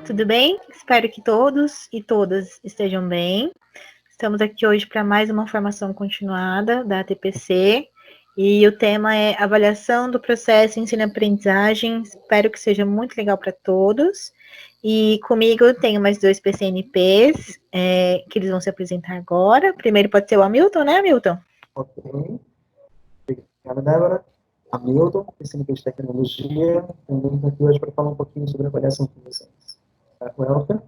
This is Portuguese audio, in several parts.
tudo bem? Espero que todos e todas estejam bem. Estamos aqui hoje para mais uma formação continuada da ATPC e o tema é avaliação do processo ensino-aprendizagem. Espero que seja muito legal para todos. E comigo eu tenho mais dois PCNPs que eles vão se apresentar agora. Primeiro pode ser o Hamilton, né, Hamilton? Ok. Obrigada, Débora. Hamilton, PCNP de Tecnologia. Também estou aqui hoje para falar um pouquinho sobre avaliação com vocês. Welker.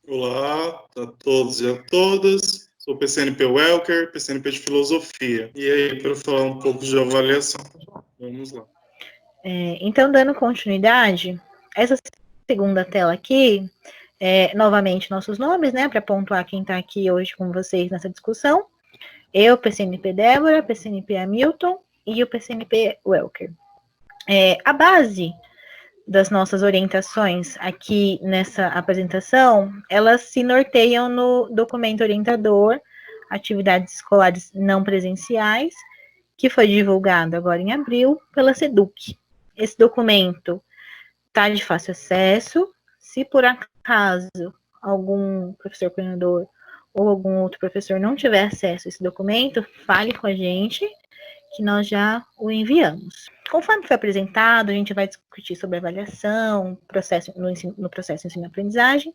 Olá a todos e a todas. Sou o PCNP Welker, PCNP de Filosofia. E aí, para falar um pouco de avaliação. Vamos lá. Então, dando continuidade, essa segunda tela aqui, novamente nossos nomes, né, para pontuar quem está aqui hoje com vocês nessa discussão. Eu, PCNP Débora, PCNP Hamilton e o PCNP Welker. A base das nossas orientações aqui nessa apresentação, elas se norteiam no documento orientador, atividades escolares não presenciais, que foi divulgado agora em abril pela SEDUC. Esse documento está de fácil acesso. Se por acaso algum professor coordenador ou algum outro professor não tiver acesso a esse documento, fale com a gente, que nós já o enviamos. Conforme foi apresentado, a gente vai discutir sobre avaliação, no processo ensino-aprendizagem,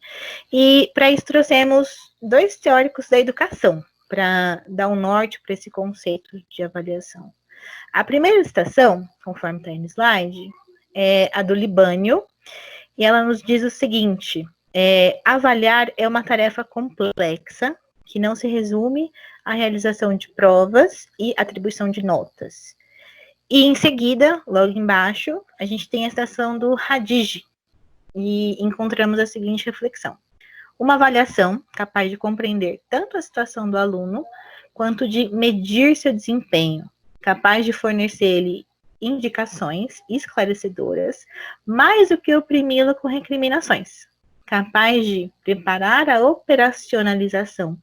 e para isso trouxemos dois teóricos da educação, para dar um norte para esse conceito de avaliação. A primeira citação, conforme está aí no slide, é a do Libânio, e ela nos diz o seguinte: avaliar é uma tarefa complexa, que não se resume à realização de provas e atribuição de notas. E em seguida, logo embaixo, a gente tem a citação do Hadid, e encontramos a seguinte reflexão: uma avaliação capaz de compreender tanto a situação do aluno, quanto de medir seu desempenho, capaz de fornecer-lhe indicações esclarecedoras, mais do que oprimi-lo com recriminações, capaz de preparar a operacionalização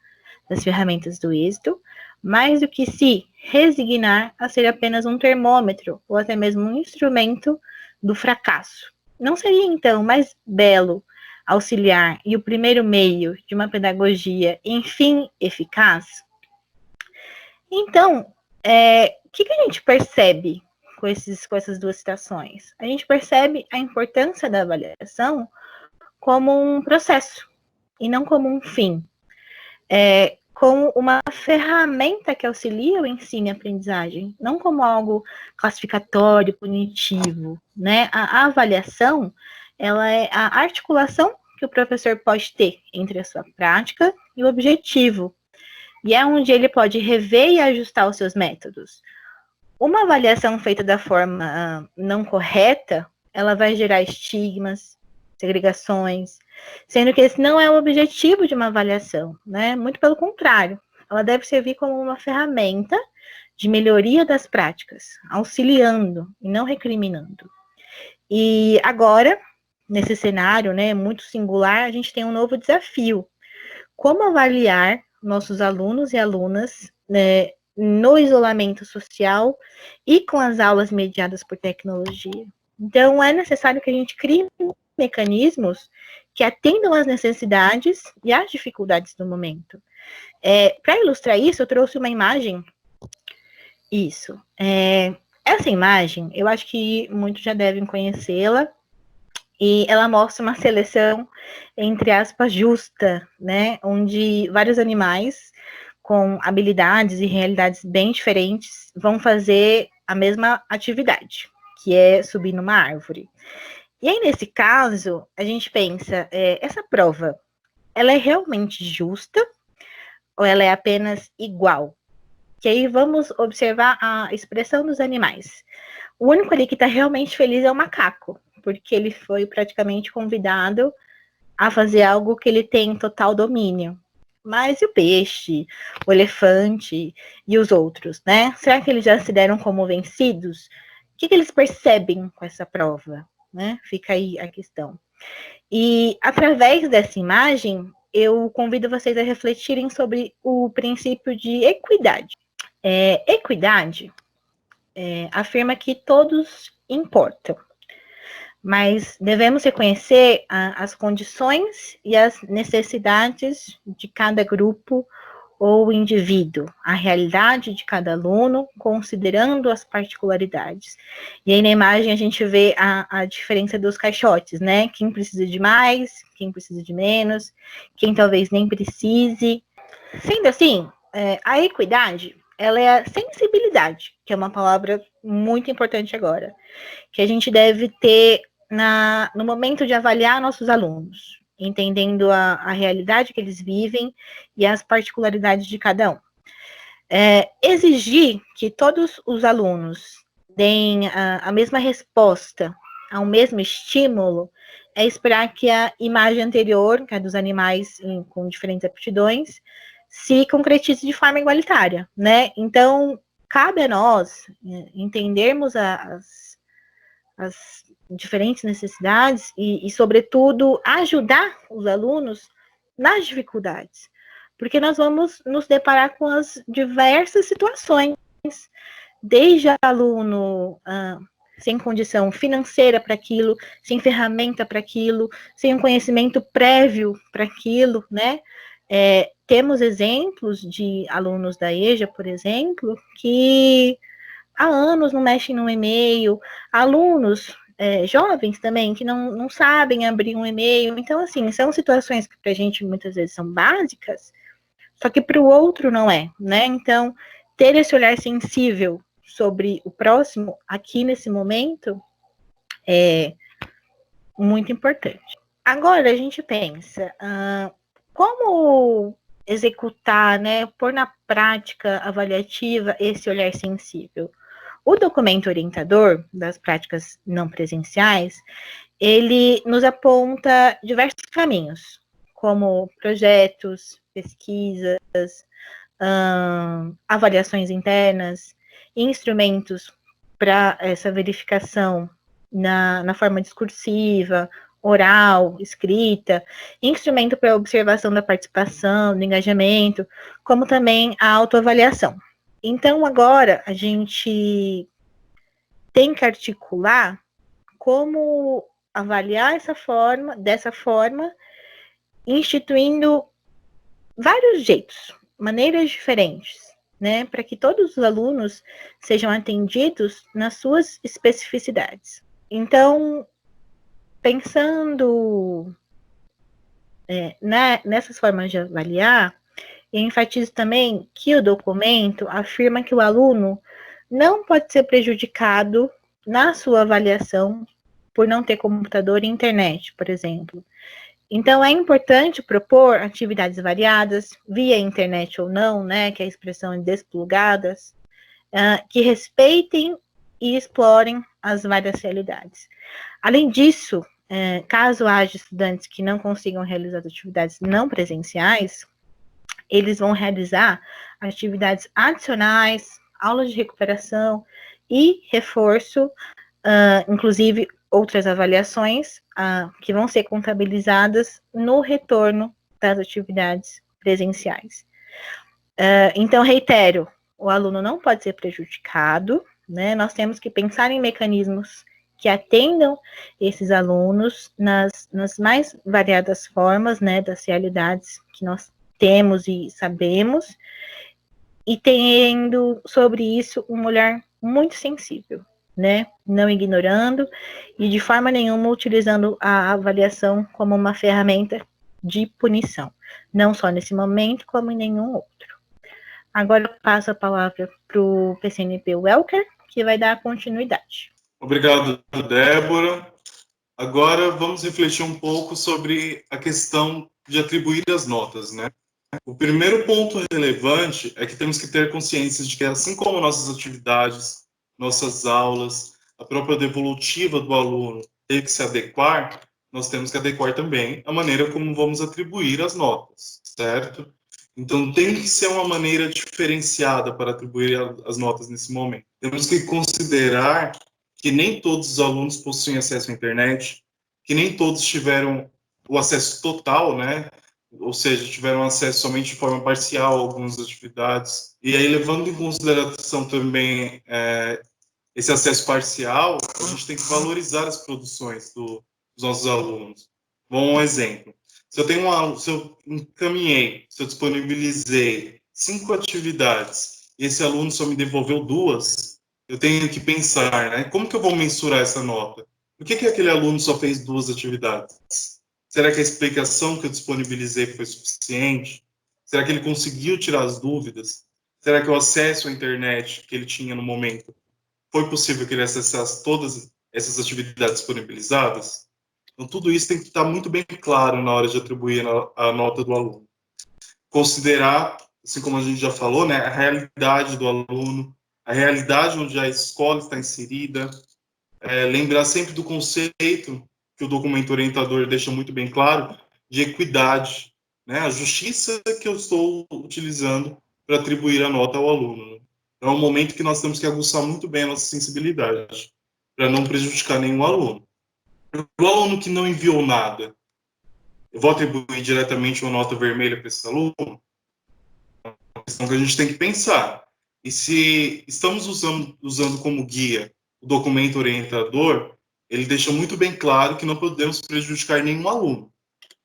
das ferramentas do êxito, mais do que se resignar a ser apenas um termômetro, ou até mesmo um instrumento do fracasso. Não seria, então, mais belo, auxiliar e o primeiro meio de uma pedagogia, enfim, eficaz? Então, o que a gente percebe com essas duas citações? A gente percebe a importância da avaliação como um processo, e não como um fim. Como uma ferramenta que auxilia o ensino e aprendizagem, não como algo classificatório, punitivo, né? A avaliação, ela é a articulação que o professor pode ter entre a sua prática e o objetivo, e é onde ele pode rever e ajustar os seus métodos. Uma avaliação feita da forma não correta, ela vai gerar estigmas, segregações, sendo que esse não é o objetivo de uma avaliação, né? Muito pelo contrário, ela deve servir como uma ferramenta de melhoria das práticas, auxiliando e não recriminando. E agora, nesse cenário, né, muito singular, a gente tem um novo desafio: como avaliar nossos alunos e alunas, né, no isolamento social e com as aulas mediadas por tecnologia. Então, é necessário que a gente crie mecanismos que atendam às necessidades e às dificuldades do momento. Para ilustrar isso, eu trouxe uma imagem. Isso. Essa imagem, eu acho que muitos já devem conhecê-la, e ela mostra uma seleção, entre aspas, justa, né, onde vários animais com habilidades e realidades bem diferentes vão fazer a mesma atividade, que é subir numa árvore. E aí, nesse caso, a gente pensa, essa prova, ela é realmente justa ou ela é apenas igual? Que aí vamos observar a expressão dos animais. O único ali que está realmente feliz é o macaco, porque ele foi praticamente convidado a fazer algo que ele tem total domínio. Mas e o peixe, o elefante e os outros, né? Será que eles já se deram como vencidos? O que eles percebem com essa prova? Né? Fica aí a questão. E através dessa imagem, eu convido vocês a refletirem sobre o princípio de equidade. Equidade afirma que todos importam, mas devemos reconhecer as condições e as necessidades de cada grupo ou indivíduo, a realidade de cada aluno, considerando as particularidades. E aí na imagem a gente vê a diferença dos caixotes, né? Quem precisa de mais, quem precisa de menos, quem talvez nem precise. Sendo assim, a equidade, ela é a sensibilidade, que é uma palavra muito importante agora, que a gente deve ter no momento de avaliar nossos alunos, entendendo a realidade que eles vivem e as particularidades de cada um. Exigir que todos os alunos deem a mesma resposta ao mesmo estímulo é esperar que a imagem anterior, que é dos animais com diferentes aptidões, se concretize de forma igualitária, né? Então, cabe a nós entendermos as diferentes necessidades e, sobretudo, ajudar os alunos nas dificuldades, porque nós vamos nos deparar com as diversas situações, desde aluno sem condição financeira para aquilo, sem ferramenta para aquilo, sem um conhecimento prévio para aquilo, né? Temos exemplos de alunos da EJA, por exemplo, que há anos não mexem no e-mail, alunos jovens também que não sabem abrir um e-mail. Então, assim, são situações que para a gente muitas vezes são básicas, só que para o outro não é, né? Então, ter esse olhar sensível sobre o próximo aqui nesse momento é muito importante. Agora a gente pensa, como executar, né, pôr na prática avaliativa esse olhar sensível? O documento orientador das práticas não presenciais, ele nos aponta diversos caminhos, como projetos, pesquisas, avaliações internas, instrumentos para essa verificação na forma discursiva, oral, escrita, instrumento para observação da participação, do engajamento, como também a autoavaliação. Então, agora, a gente tem que articular como avaliar dessa forma, instituindo vários jeitos, maneiras diferentes, né, para que todos os alunos sejam atendidos nas suas especificidades. Então, pensando nessas formas de avaliar, eu enfatizo também que o documento afirma que o aluno não pode ser prejudicado na sua avaliação por não ter computador e internet, por exemplo. Então, é importante propor atividades variadas, via internet ou não, né, que é a expressão desplugadas, que respeitem e explorem as várias realidades. Além disso, caso haja estudantes que não consigam realizar as atividades não presenciais, eles vão realizar atividades adicionais, aulas de recuperação e reforço, inclusive outras avaliações que vão ser contabilizadas no retorno das atividades presenciais. Então, reitero, o aluno não pode ser prejudicado, né? Nós temos que pensar em mecanismos que atendam esses alunos nas mais variadas formas, né, das realidades que nós temos e sabemos, e tendo sobre isso um olhar muito sensível, né, não ignorando e de forma nenhuma utilizando a avaliação como uma ferramenta de punição, não só nesse momento, como em nenhum outro. Agora eu passo a palavra para o PCNP Welker, que vai dar continuidade. Obrigado, Débora. Agora vamos refletir um pouco sobre a questão de atribuir as notas, né? O primeiro ponto relevante é que temos que ter consciência de que, assim como nossas atividades, nossas aulas, a própria devolutiva do aluno tem que se adequar, nós temos que adequar também a maneira como vamos atribuir as notas, certo? Então, tem que ser uma maneira diferenciada para atribuir as notas nesse momento. Temos que considerar que nem todos os alunos possuem acesso à internet, que nem todos tiveram o acesso total, né? Ou seja, tiveram acesso somente de forma parcial a algumas atividades. E aí, levando em consideração também esse acesso parcial, a gente tem que valorizar as produções dos nossos alunos. Bom exemplo. Se eu encaminhei, se eu disponibilizei 5 atividades e esse aluno só me devolveu 2, eu tenho que pensar, né? Como que eu vou mensurar essa nota? Por que aquele aluno só fez 2 atividades? Será que a explicação que eu disponibilizei foi suficiente? Será que ele conseguiu tirar as dúvidas? Será que o acesso à internet que ele tinha no momento foi possível que ele acessasse todas essas atividades disponibilizadas? Então, tudo isso tem que estar muito bem claro na hora de atribuir a nota do aluno. Considerar, assim como a gente já falou, né, a realidade do aluno, a realidade onde a escola está inserida, lembrar sempre do conceito que o documento orientador deixa muito bem claro, de equidade, né, a justiça que eu estou utilizando para atribuir a nota ao aluno. Né? Então, é um momento que nós temos que aguçar muito bem a nossa sensibilidade, para não prejudicar nenhum aluno. O aluno que não enviou nada, eu vou atribuir diretamente uma nota vermelha para esse aluno? É uma questão que a gente tem que pensar. E se estamos usando como guia o documento orientador, ele deixa muito bem claro que não podemos prejudicar nenhum aluno.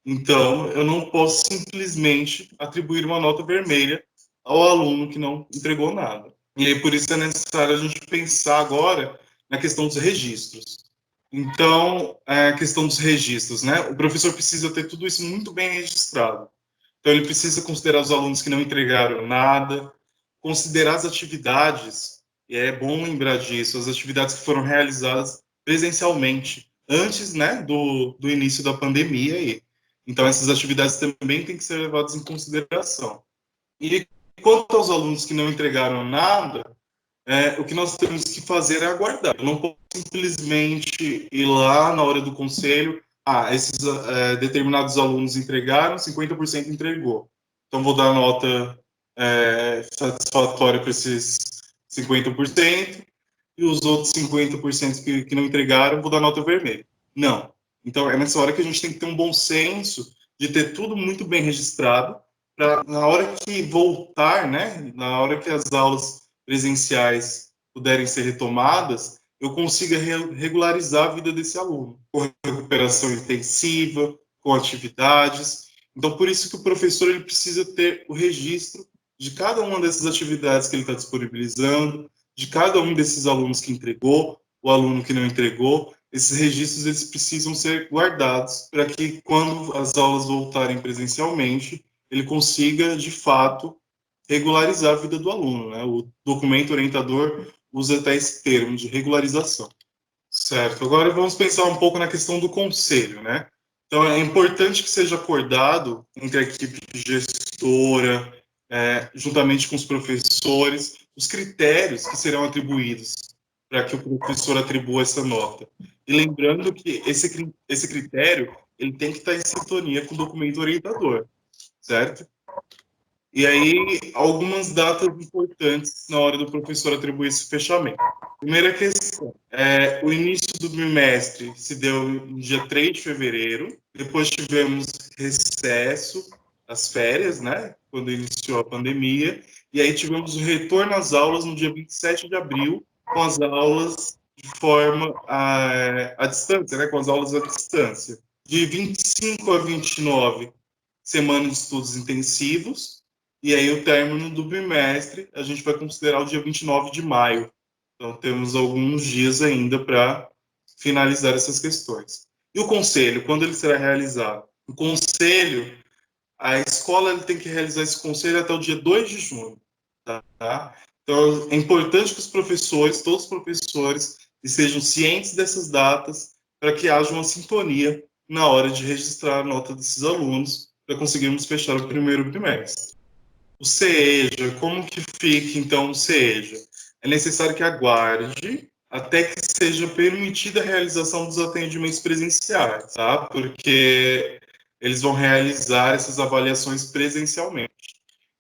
Então, eu não posso simplesmente atribuir uma nota vermelha ao aluno que não entregou nada. E aí, por isso é necessário a gente pensar agora na questão dos registros. Então, a questão dos registros, né? O professor precisa ter tudo isso muito bem registrado. Então, ele precisa considerar os alunos que não entregaram nada, considerar as atividades, e é bom lembrar disso, as atividades que foram realizadas presencialmente, antes, né, do início da pandemia. Então, essas atividades também têm que ser levadas em consideração. E quanto aos alunos que não entregaram nada, o que nós temos que fazer é aguardar. Eu não posso simplesmente ir lá na hora do conselho, esses determinados alunos entregaram, 50% entregou. Então, vou dar nota satisfatória para esses 50%, e os outros 50% que não entregaram, vou dar nota vermelha. Não. Então, é nessa hora que a gente tem que ter um bom senso de ter tudo muito bem registrado, para na hora que voltar, né, na hora que as aulas presenciais puderem ser retomadas, eu consiga regularizar a vida desse aluno, com recuperação intensiva, com atividades. Então, por isso que o professor ele precisa ter o registro de cada uma dessas atividades que ele está disponibilizando, de cada um desses alunos que entregou, o aluno que não entregou. Esses registros eles precisam ser guardados para que, quando as aulas voltarem presencialmente, ele consiga, de fato, regularizar a vida do aluno, né? O documento orientador usa até esse termo de regularização. Certo. Agora vamos pensar um pouco na questão do conselho, né? Então é importante que seja acordado entre a equipe gestora, juntamente com os professores, os critérios que serão atribuídos para que o professor atribua essa nota. E lembrando que esse critério ele tem que estar em sintonia com o documento orientador, certo? E aí, algumas datas importantes na hora do professor atribuir esse fechamento. Primeira questão, o início do bimestre se deu no dia 3 de fevereiro, depois tivemos recesso, as férias, né, quando iniciou a pandemia, e aí tivemos o retorno às aulas no dia 27 de abril, com as aulas de forma à distância, né, com as aulas à distância. De 25 a 29, semana de estudos intensivos, e aí o término do bimestre a gente vai considerar o dia 29 de maio. Então temos alguns dias ainda para finalizar essas questões. E o conselho, quando ele será realizado? O conselho, a escola ele tem que realizar esse conselho até o dia 2 de junho. Tá? Então é importante que os professores, todos os professores, estejam cientes dessas datas para que haja uma sintonia na hora de registrar a nota desses alunos para conseguirmos fechar o primeiro bimestre. O CEJA, como que fica então o CEJA? É necessário que aguarde até que seja permitida a realização dos atendimentos presenciais, tá? Porque eles vão realizar essas avaliações presencialmente.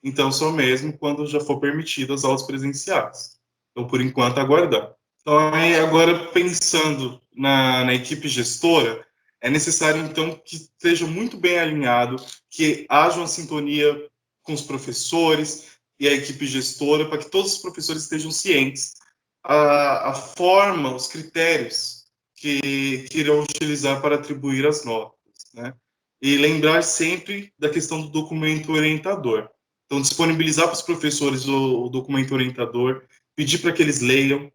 Então, só mesmo quando já for permitido as aulas presenciais. Então, por enquanto, aguardar. Então, aí, agora, pensando na equipe gestora, é necessário, então, que esteja muito bem alinhado, que haja uma sintonia com os professores e a equipe gestora, para que todos os professores estejam cientes a forma, os critérios que irão utilizar para atribuir as notas, né? E lembrar sempre da questão do documento orientador. Então, disponibilizar para os professores o documento orientador, pedir para que eles leiam.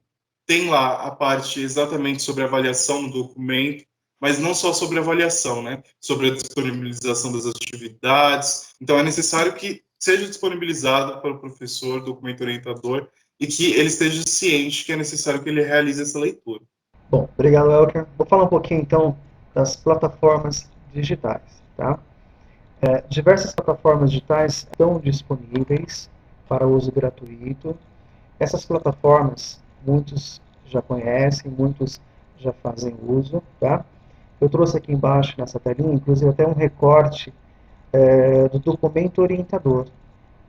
Tem lá a parte exatamente sobre a avaliação no documento, mas não só sobre a avaliação, né? Sobre a disponibilização das atividades. Então, é necessário que seja disponibilizado para o professor o documento orientador e que ele esteja ciente que é necessário que ele realize essa leitura. Bom, obrigado, Elker. Vou falar um pouquinho, então, das plataformas digitais, tá? Diversas plataformas digitais estão disponíveis para uso gratuito. Essas plataformas, muitos já conhecem, muitos já fazem uso, tá? Eu trouxe aqui embaixo nessa telinha, inclusive até um recorte do documento orientador,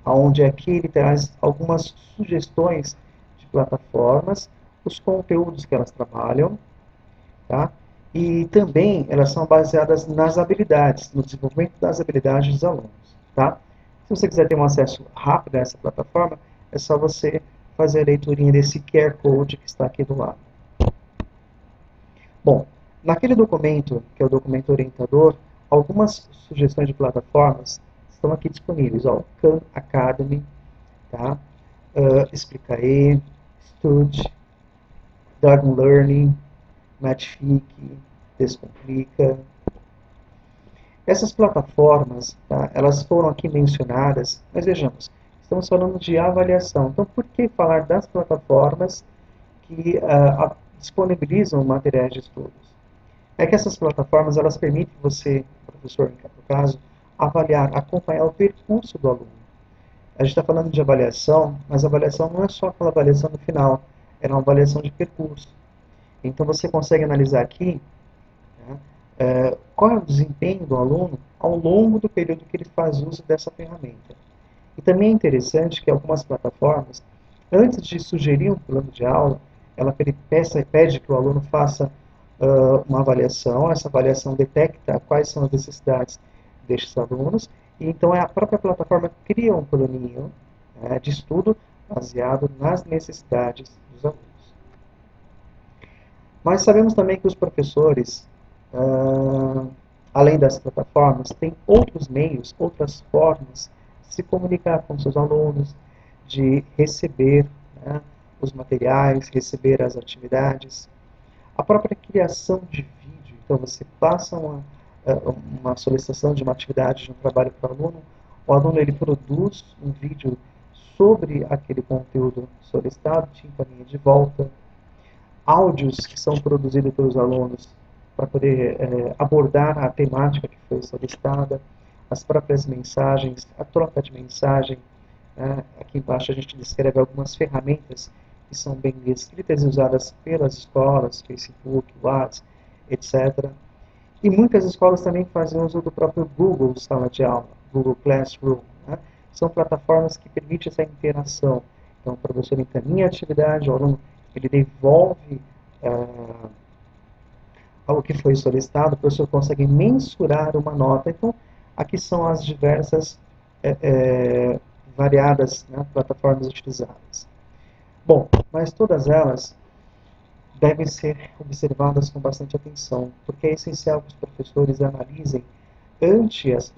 onde aqui ele traz algumas sugestões de plataformas, os conteúdos que elas trabalham, tá? E também elas são baseadas nas habilidades, no desenvolvimento das habilidades dos alunos, tá? Se você quiser ter um acesso rápido a essa plataforma, é só você fazer a leiturinha desse QR Code que está aqui do lado. Bom, naquele documento, que é o documento orientador, algumas sugestões de plataformas estão aqui disponíveis. Ó, Khan Academy, tá? Explicae, Stud, Dragon Learning, Matchfic, Descomplica. Essas plataformas, tá, elas foram aqui mencionadas, mas vejamos, estamos falando de avaliação. Então, por que falar das plataformas que disponibilizam materiais de estudos? É que essas plataformas, elas permitem você, professor, no caso, avaliar, acompanhar o percurso do aluno. A gente está falando de avaliação, mas a avaliação não é só aquela avaliação no final, é uma avaliação de percurso. Então, você consegue analisar aqui, né, qual é o desempenho do aluno ao longo do período que ele faz uso dessa ferramenta. E também é interessante que algumas plataformas, antes de sugerir um plano de aula, ela pede que o aluno faça uma avaliação, essa avaliação detecta quais são as necessidades destes alunos, e então a própria plataforma cria um planinho, né, de estudo baseado nas necessidades dos alunos. Mas sabemos também que os professores, além das plataformas, têm outros meios, outras formas de se comunicar com seus alunos, de receber, né, os materiais, receber as atividades. A própria criação de vídeo, então você passa uma solicitação de uma atividade, de um trabalho para o aluno ele produz um vídeo sobre aquele conteúdo solicitado, te encaminha de volta. Áudios que são produzidos pelos alunos para poder abordar a temática que foi solicitada, as próprias mensagens, a troca de mensagem. Aqui embaixo a gente descreve algumas ferramentas que são bem descritas e usadas pelas escolas, Facebook, WhatsApp, etc. E muitas escolas também fazem uso do próprio Google Sala de Aula, Google Classroom, né? São plataformas que permitem essa interação. Então, o professor encaminha a atividade, o aluno ele devolve o que foi solicitado, o professor consegue mensurar uma nota. Então, aqui são as diversas variadas, né, plataformas utilizadas. Bom, mas todas elas devem ser observadas com bastante atenção, porque é essencial que os professores analisem antes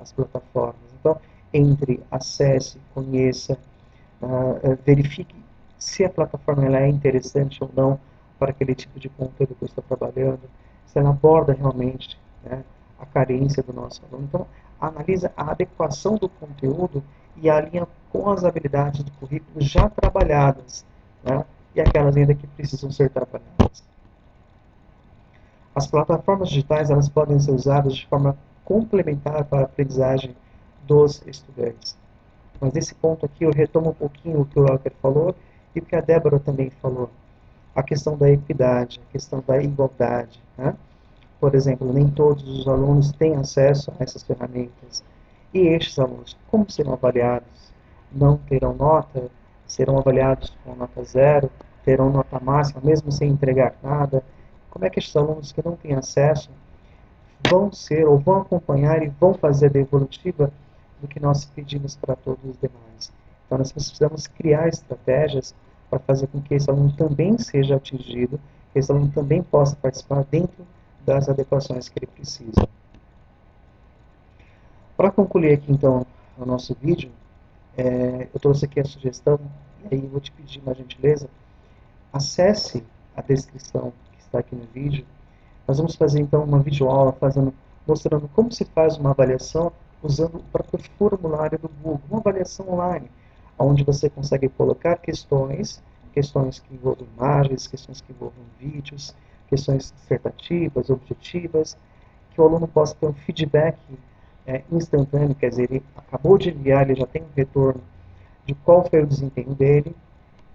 as plataformas. Então, acesse, conheça, verifique se a plataforma ela é interessante ou não para aquele tipo de conteúdo que eu estou trabalhando, se ela aborda realmente, né, a carência do nosso aluno. Então, analisa a adequação do conteúdo e alinha com as habilidades do currículo já trabalhadas, né, e aquelas ainda que precisam ser trabalhadas. As plataformas digitais elas podem ser usadas de forma complementar para a aprendizagem dos estudantes. Mas nesse ponto aqui eu retomo um pouquinho o que o Elker falou e o que a Débora também falou. A questão da equidade, a questão da igualdade, né? Por exemplo, nem todos os alunos têm acesso a essas ferramentas. E estes alunos, como serão avaliados? Não terão nota? Serão avaliados com nota 0? Terão nota máxima, mesmo sem entregar nada? Como é que estes alunos que não têm acesso vão ser, ou vão acompanhar e vão fazer a devolutiva do que nós pedimos para todos os demais? Então, nós precisamos criar estratégias para fazer com que esse aluno também seja atingido, que esse aluno também possa participar dentro das adequações que ele precisa. Para concluir aqui, então, o nosso vídeo, eu trouxe aqui a sugestão, e aí eu vou te pedir uma gentileza, acesse a descrição que está aqui no vídeo. Nós vamos fazer, então, uma videoaula mostrando como se faz uma avaliação usando o próprio formulário do Google, uma avaliação online, onde você consegue colocar questões que envolvem imagens, questões que envolvem vídeos, questões dissertativas, objetivas, que o aluno possa ter um feedback instantâneo, quer dizer, ele acabou de enviar, ele já tem um retorno de qual foi o desempenho dele,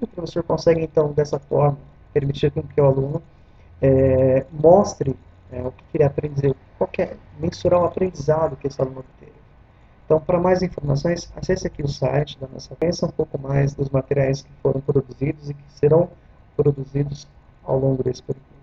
e o professor consegue, então, dessa forma, permitir que o aluno mostre o que ele aprendeu, mensurar o aprendizado que esse aluno teve. Então, para mais informações, acesse aqui o site da nossa, pensa um pouco mais dos materiais que foram produzidos e que serão produzidos ao longo desse período.